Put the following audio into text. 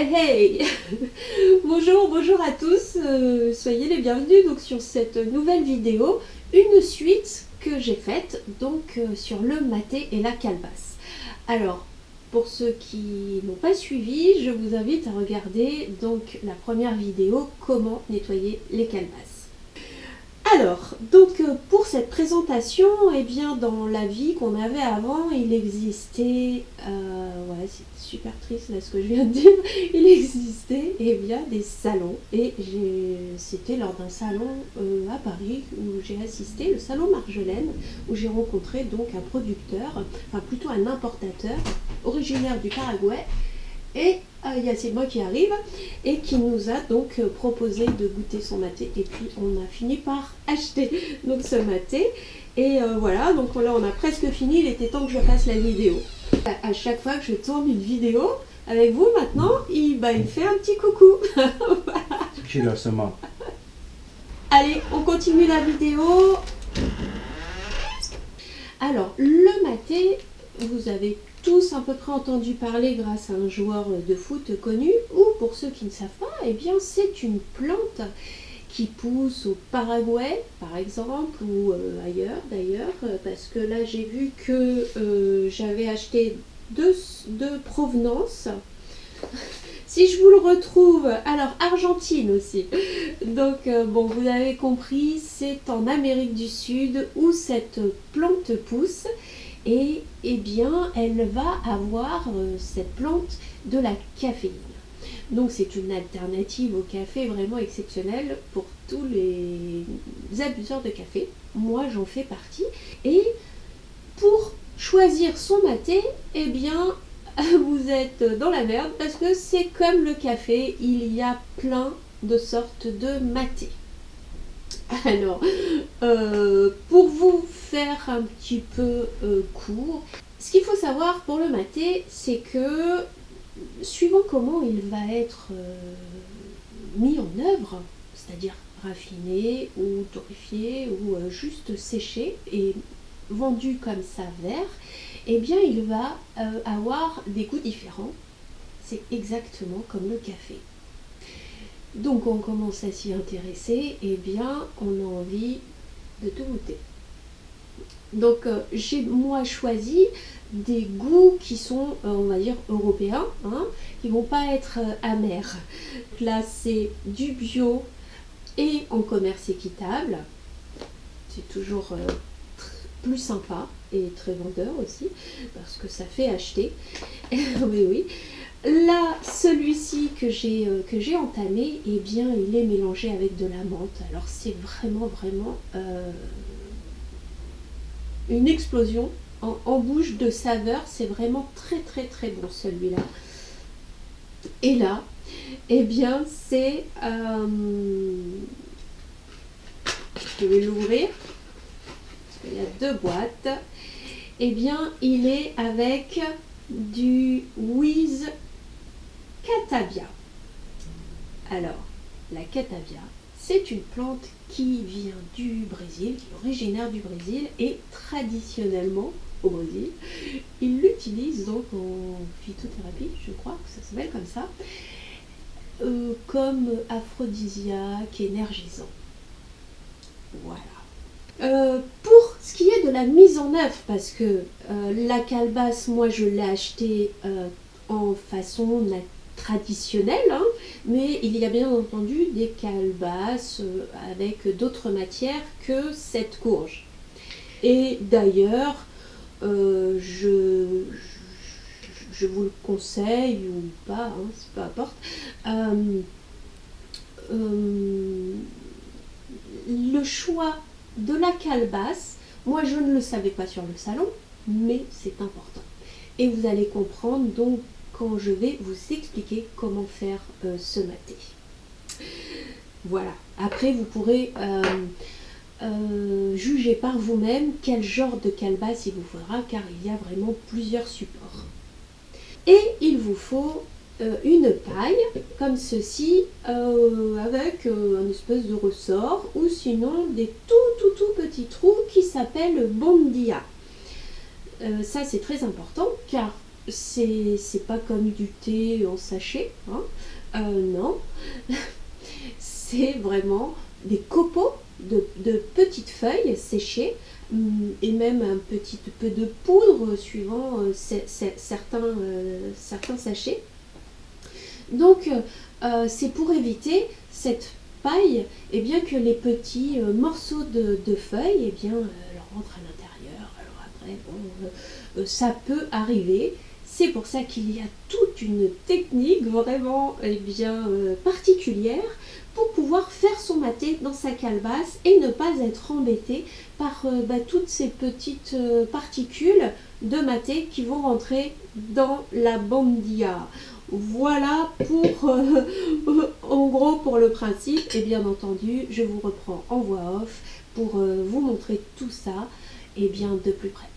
Hey hey bonjour, bonjour à tous, soyez les bienvenus donc sur cette nouvelle vidéo, une suite que j'ai faite donc sur le maté et la calebasse. Alors, pour ceux qui n'ont pas suivi, je vous invite à regarder donc la première vidéo, comment nettoyer les calebasses. Alors, donc pour cette présentation, eh bien dans la vie qu'on avait avant, il existait, ouais c'est super triste là ce que je viens de dire, il existait eh bien des salons et c'était lors d'un salon à Paris où j'ai assisté, le salon Marjolaine, où j'ai rencontré donc un producteur, enfin plutôt un importateur originaire du Paraguay. Et il y a Sylvain qui arrive et qui nous a donc proposé de goûter son maté. Et puis on a fini par acheter donc ce maté. Et voilà, donc là on a presque fini, il était temps que je fasse la vidéo. À chaque fois que je tourne une vidéo avec vous maintenant, il fait un petit coucou. Voilà. J'ai le semin. Allez, on continue la vidéo. Alors, le maté, vous avez tous à peu près entendu parler grâce à un joueur de foot connu, ou pour ceux qui ne savent pas, eh bien c'est une plante qui pousse au Paraguay par exemple, ou ailleurs d'ailleurs, parce que là j'ai vu que j'avais acheté deux provenances. Si je vous le retrouve, alors Argentine aussi. Donc bon, vous avez compris, c'est en Amérique du Sud où cette plante pousse. Et eh bien, elle va avoir, cette plante, de la caféine. Donc c'est une alternative au café vraiment exceptionnelle pour tous les abuseurs de café. Moi, j'en fais partie. Et pour choisir son maté, eh bien, vous êtes dans la merde parce que c'est comme le café, il y a plein de sortes de maté. Alors, pour vous faire un petit peu court, ce qu'il faut savoir pour le maté, c'est que suivant comment il va être mis en œuvre, c'est-à-dire raffiné ou torréfié ou juste séché et vendu comme ça vert, eh bien il va avoir des goûts différents. C'est exactement comme le café. Donc on commence à s'y intéresser, et bien on a envie de tout goûter. Donc j'ai moi choisi des goûts qui sont, on va dire, européens, hein, qui vont pas être amers. Là c'est du bio et en commerce équitable. C'est toujours plus sympa et très vendeur aussi, parce que ça fait acheter. Oui, oui. Là, celui-ci que j'ai entamé, eh bien, il est mélangé avec de la menthe. Alors, c'est vraiment une explosion en bouche de saveurs. C'est vraiment très bon, celui-là. Et là, eh bien, c'est... je vais l'ouvrir. Il y a deux boîtes. Eh bien, il est avec du Wiz Catavia. Alors, la Catavia, c'est une plante qui vient du Brésil, qui est originaire du Brésil, et traditionnellement au Brésil, ils l'utilisent donc en phytothérapie, je crois que ça s'appelle comme ça, comme aphrodisiaque, énergisant. Voilà. Pour ce qui est de la mise en œuvre, parce que la calebasse, moi je l'ai achetée en façon traditionnelle, hein, mais il y a bien entendu des calebasses avec d'autres matières que cette courge. Et d'ailleurs, je vous le conseille ou pas, hein, peu importe, le choix de la calebasse, moi je ne le savais pas sur le salon, mais c'est important. Et vous allez comprendre donc quand je vais vous expliquer comment faire ce maté. Voilà. Après, vous pourrez juger par vous-même quel genre de calebasse il vous faudra, car il y a vraiment plusieurs supports. Et il vous faut une paille comme ceci, avec un espèce de ressort, ou sinon des tout petits trous qui s'appellent bondia. Ça c'est très important, car c'est pas comme du thé en sachet, hein. Non, c'est vraiment des copeaux de petites feuilles séchées, et même un petit peu de poudre suivant certains sachets. Donc c'est pour éviter cette paille, et bien que les petits morceaux de feuilles leur rentrent à l'intérieur. Alors après, bon, ça peut arriver. C'est pour ça qu'il y a toute une technique vraiment particulière pour pouvoir faire son maté dans sa calebasse et ne pas être embêté par toutes ces petites particules de maté qui vont rentrer dans la bandilla. Voilà pour en gros pour le principe, et bien entendu je vous reprends en voix off pour vous montrer tout ça de plus près.